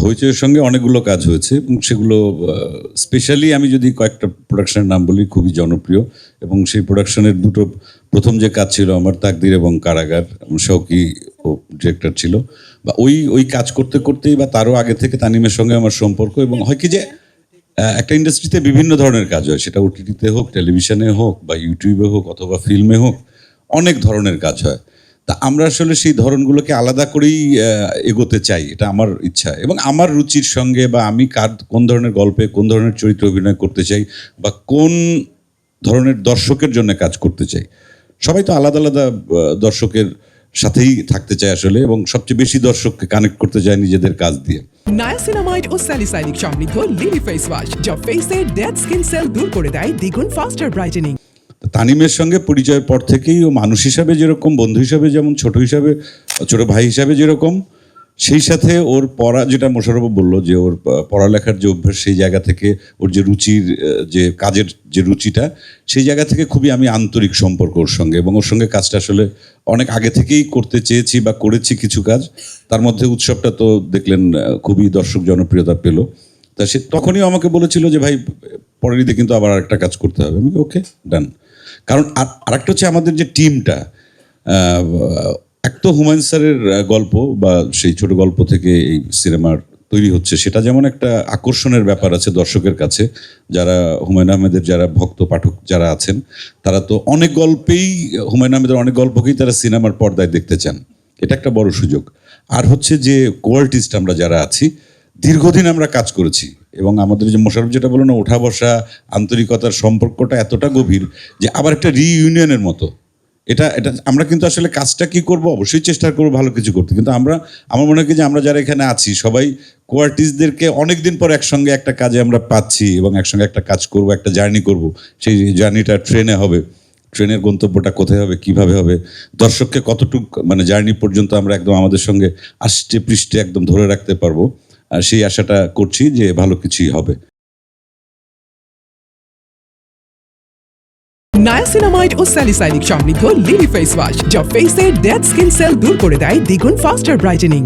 হইচইয়ের সঙ্গে অনেকগুলো কাজ হয়েছে এবং সেগুলো স্পেশালি আমি যদি কয়েকটা প্রোডাকশনের নাম বলি, খুবই জনপ্রিয় এবং সেই প্রোডাকশনের দুটো প্রথম যে কাজ ছিল আমার তাকদির এবং কারাগার, শৌকি ও ডিরেক্টর ছিল, বা ওই কাজ করতে করতেই বা তারও আগে থেকে তানিমের সঙ্গে আমার সম্পর্ক। এবং হয় কি যে একটা ইন্ডাস্ট্রিতে বিভিন্ন ধরনের কাজ হয়, সেটা ওটিটিতে হোক, টেলিভিশনে হোক, বা ইউটিউবে হোক, অথবা ফিল্মে হোক, অনেক ধরনের কাজ হয়। তা আমরা আসলে সেই ধরনগুলোকে আলাদা করেই এগোতে চাই, এটা আমার ইচ্ছা এবং আমার রুচির সঙ্গে, বা আমি কোন ধরনের গল্পে কোন ধরনের চরিত্র অভিনয় করতে চাই, বা কোন ধরনের দর্শকের জন্য কাজ করতে চাই। সবাই তো আলাদা আলাদা দর্শকের সাথেই থাকতে চায় আসলে, এবং সবচেয়ে বেশি দর্শককে কানেক্ট করতে চায় নিজেদের কাজ দিয়ে। নায়াসিনামাইড ও স্যালিসাইলিক সমৃদ্ধ লিলি ফেস ওয়াশ, যা ফেসের ডেড স্কিন সেল দূর করে দেয় দ্বিগুণ ফাস্টার ব্রাইটেনিং। তানিমের সঙ্গে পরিচয়ের পর থেকেই ও মানুষ হিসাবে যেরকম, বন্ধু হিসাবে যেমন, ছোট ভাই হিসাবে যেরকম, সেই সাথে ওর পড়া, যেটা মোশাররফ বললো যে ওর পড়ালেখার যে অভ্যাস, সেই জায়গা থেকে ওর যে রুচির, যে কাজের যে রুচিটা, সেই জায়গা থেকে খুবই আমি আন্তরিক সম্পর্ক ওর সঙ্গে, এবং ওর সঙ্গে কাজটা আসলে অনেক আগে থেকেই করতে চেয়েছি বা করেছি কিছু কাজ। তার মধ্যে উৎসবটা তো দেখলেন খুবই দর্শক জনপ্রিয়তা পেল। তা সে তখনই আমাকে বলেছিল যে ভাই, পরের ঈদে কিন্তু আবার আরেকটা কাজ করতে হবে। আমি ওকে, ডান। কারণ আরেকটা হচ্ছে আমাদের যে টিমটা, এক তো হুমায়ুন স্যারের গল্প বা সেই ছোট গল্প থেকে এই সিনেমার তৈরি হচ্ছে, সেটা যেমন একটা আকর্ষণের ব্যাপার আছে দর্শকের কাছে। যারা হুমায়ুন আহমেদের যারা ভক্ত পাঠক যারা আছেন, তারা তো অনেক গল্পেই, হুমায়ুন আহমেদের অনেক গল্পকেই তারা সিনেমার পর্দায় দেখতে চান। এটা একটা বড় সুযোগ। আর হচ্ছে যে কোয়ালিটিস্ট আমরা যারা আছি, দীর্ঘদিন আমরা কাজ করেছি, এবং আমাদের যে মোশাররফ যেটা বলো না, ওঠা বসা, আন্তরিকতার সম্পর্কটা এতটা গভীর যে আবার একটা রিইউনিয়নের মতো। এটা আমরা কিন্তু আসলে কাজটা কি করব, অবশ্যই চেষ্টা করবো ভালো কিছু করতে, কিন্তু আমার মনে হয় যে আমরা যারা এখানে আছি সবাই কোয়ার্টিস্টদেরকে অনেকদিন পর একসঙ্গে একটা কাজে আমরা পাচ্ছি, এবং একসঙ্গে একটা কাজ করব, একটা জার্নি করব। সেই জার্নিটা ট্রেনে হবে, ট্রেনের গন্তব্যটা কোথায় হবে, কিভাবে হবে, দর্শককে কতটুকু মানে জার্নি পর্যন্ত আমরা একদম আমাদের সঙ্গে আষ্টে পৃষ্ঠে একদম ধরে রাখতে পারবো, আর সেই আশাটা করছি যে ভালো কিছুই হবে। নায়াসিনামাইড ও স্যালিসাইলিক সমৃদ্ধ লিলি ফেস ওয়াশ, যা ফেসের ডেড স্কিন সেল দূর করে দেয় দ্বিগুণ ফাস্টার ব্রাইটেনিং।